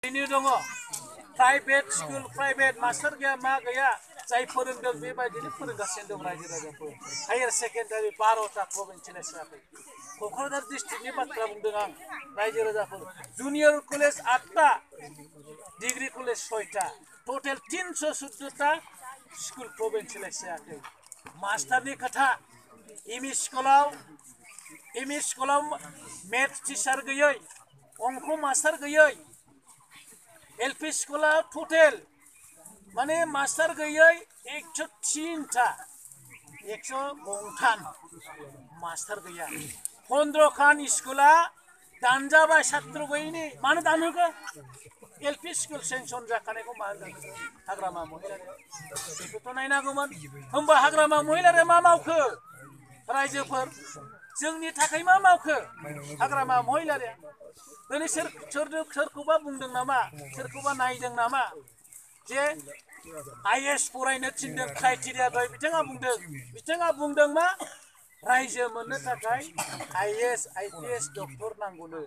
ini dong, private school, private master gaya ma gaya, जाय फोरोंदों बेबायदिनो फोरोंगासिनो दं रायजो राजाफोर हायार सेकेन्डारि 12टा प्रभिन्सियेल हिसाबै क'क्राझार डिस्ट्रिक्टनि बाथ्रा बुंदों आं रायजो राजाफोर जुनियर कलेज 8टा डिग्री कलेज 6टा टोटेल 314टा स्कुल प्रभिन्सियेलाइज जायाखै मास्टारनि खोथा एमइ स्कुलाव मेथ्स टिचार गैयै अंक मास्टार गैयै एलपि स्कुलाव टोटेल माने मास्टार गैयै 103टा 103 मास्टार गैया 15 खान स्कुला दानजाबाय छात्र गैयिनि मानो दानहोखो एलपि स्कुल सेंसन जाखानायखौ मा होनदों हाग्रामा महिलारि बेखौथ' नायनांगौमोन होमबा हाग्रामा महिलारि मा मावखो रायजोफोर जोंनि थाखाय मा मावखो हाग्रामा महिलारिया दिनै सोरखौबा बुंदों नामा सोरखौबा नायदों नामा जे आईएएस फरायनो थिनदों क्राइटेरिया दय बिथाङा बुंदों मा रायजो मोननो थाखाय आईएएस आईपीएस डक्टर नांगौनो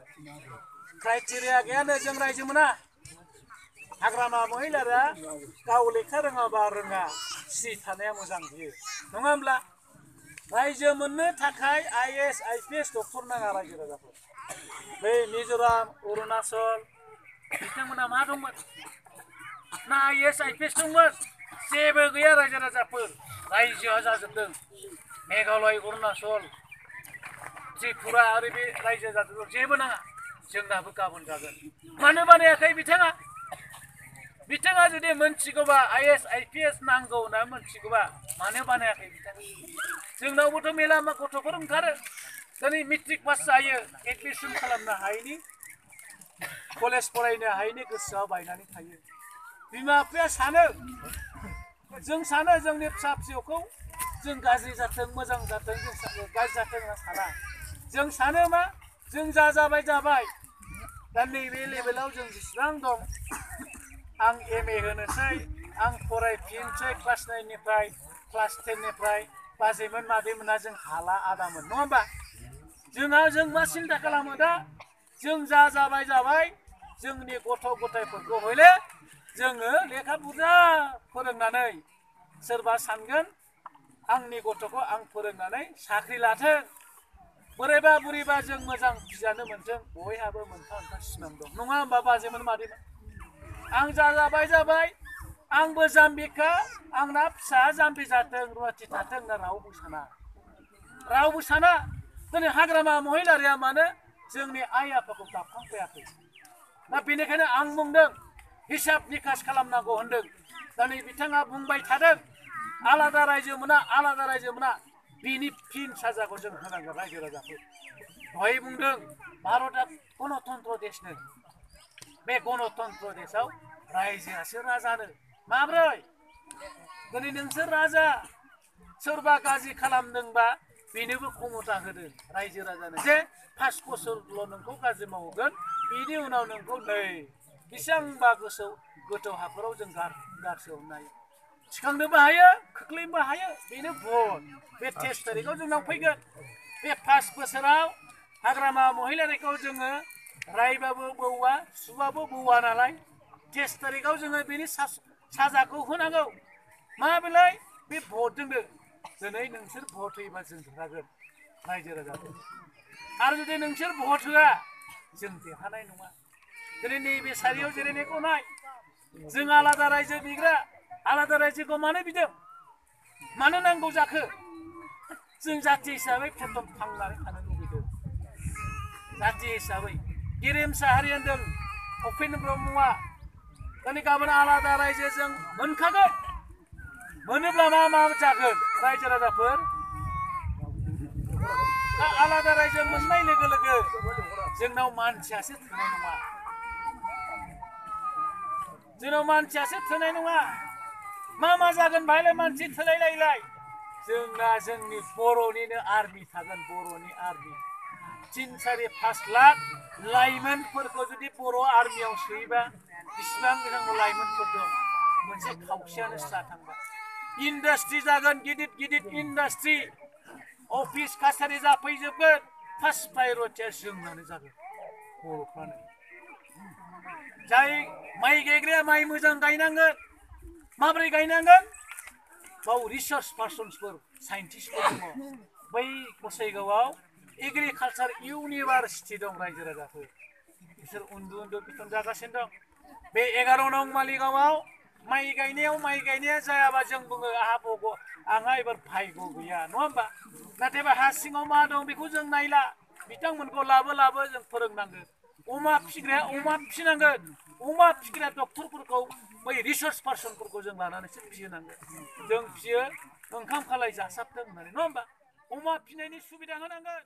क्राइटेरिया गैयानो जों रायजो मोना हाग्रामा महिलारिया गाव लेखा रोङाबा रोङा सिरि थानाया मोजां बियो नङा होमब्ला रायजो मोननो थाखाय आईएएस आईपीएस डक्टर नाङा रायजो राजाफोर बै मिजोराम अरुणाचल बिथांमोना मा दंमोन ना आईएएस आईपीएस दंमोन जेबो गैया रायजो राजाफोर रायजोआ जाजोबदों मेघालय अरुणाचल त्रिपुरा आरो बे रायजो जाजोबदों जेबो नाङा जोंनाबो गाबोन जागोन मानो बानायाखै बिथाङा जुदि मोनथिगौबा आईएएस आईपीएस नांगौ होनना मोनथिगौबा मानो बानायाखै बिथाङा जोंनावबोथ' मेला गथ'फोर ओंखारो दिनै मेट्रिक पास जायो एडमिसन खालामनो हायैनि कलेज फरायनो हायैनि गोसोआ बायनानै थायो बिमा बिफाया सानो जों सानो जोंनि फिसा फिसौखौ जों गाज्रि जाथों मोजां जाथों जों गाज्रि जाथों होनना साना जों सानो मा जों जाबाय दा नैबे लेभेलाव जों जेसेबां दं आं एमए होनोसै आं फरायफिनसै क्लास 9 निफ्राय क्लास 10 निफ्राय बाजैमोन मादैमोना जों हाला आदामोन नङा होमबा जों मा सिन्था खालामो दा जों जाबाय जोंनि गथ' गथायफोरखौ हले जोङो लेखा बुरजा फोरोंनानै सोरबा सानगोन आंनि गथ'खौ आं फोरोंनानै साख्रि लाथों बोरायबा बुरैबा जों मोजां फिजानो मोनथों बयहाबो मोनफा मोनफा सिमां दं नङा होमबा बाजैमोन मादैमोन आं जाबाय आंबो जाम्बिखा आंना फिसा जाम्बि जाथों रुवाथि थाथों होनना रावबो साना दिनै हाग्रामा महिलारिया मानो जोंनि आइ आफाखौ गाबखांफैयाखै दा बेनिखायनो आं बुंदों हिसाब निकास खालामनांगौ होनदों दिनै बिथाङा बुंबाय थादों आलादा रायजो मोना बिनि फिन साजाखौ जों होनांगोन रायजो राजाफोर दहाय बुंदों भारतआ गणतन्त्र देशनो बे गणतन्त्र देशआव रायजोआसो राजानो माब्रै दिनै नोंसोर राजा सोरबा गाज्रि खालामदोंबा बेनोबो क्षमता होदों रायजो राजानो जे 5 बोसोरल' नोंखौ गाज्रि मावगोन बिनि उनाव नोंखौ नै बेसेबांबा गोथौ हाखराव जों गारसोहरनो हायो थिखांनोबो हायो खोख्लैनोबो हायो बेनो भट बे 23 तारिखआव जोंनाव फैगोन बे 5 बोसोराव हाग्रामा महिलारिखौ जोङो रायबाबो बौवा सुबाबो बौवा नालाय 23 तारिखआव जोङो बेनि साजाखौ होनांगौ माबेलाय बे भटजोंनो दिनै नोंसोर भट होयोबा जों देरहागोन रायजो राजाफोर आरो जुदि नोंसोर भट होआ जों देरहानाय नङा दिनै नैबे सारियाव जिरायनायखौ नाय जों आलादा रायजो बिग्रा आलादा रायजोखौ मानो बिदों मानो नांगौ जाखो जों जाथि हिसाबै प्रथम थांनानै थानो लुबैदों जाथि हिसाबै गेरेमसा हारि होनदों उपेन्द्र ब्रह्मआ दिनै गाबोन आलादा रायजो जों मोनखागोन मोनोब्ला मा जागोन रायजो राजाफोर दा आलादा रायजो मोननाय लोगो लोगो जोंनाव मानसियासो थोनाय नङा मा जागोन बाहायलाय मानसि थोलायलायलाय जोंना जोंनि बर'निनो आर्मि थागोन बर'नि आर्मि 3-4-5 लाख लाइमोनफोरखौ जुदि बर' आर्मियाव सोयोबा बिसिबां जोंनाव लाइमोनफोर दं मोनसे खावसेयानो थांबाय इन्डास्ट्रि जागोन गिदिर इन्डास्ट्रि अफिस कासारि जाफैजोबगोन फार्स्ट प्रायरिटिया जोंनानो जागोन बर'फ्रानो जाय माइ गायग्राया माइ मोजां गायनांगोन माबोरै गायनांगोन बाव रिसार्च पार्सनसफोर साइन्टिस्टफोर दङ बै गसाइगावआव एग्रिकालचार इउनिभार्सिटि दं रायजो राजाफोर बिसोर उन्दु उन्दु बिथोन जागासिनो दं बे 11 नं मालिगावआव माइ गायनाया जायाबा जों बुङो आंहा एबार भाग्य गैया नङा होमबा नाथायबा हा सिङाव मा दं बेखौ जों नायला बिथांमोनखौ लाबो जों फोरोंनांगोन अमा फिग्राया अमा फिनांगोन अमा फिग्रा डक्टरफोरखौ बै रिसार्च पार्सनफोरखौ जों लानानैसो फिहोनांगोन जों फियो ओंखाम खालाय जासाबथों होननानै नङा होमबा अमा फिनायनि सुबिदा होनांगोन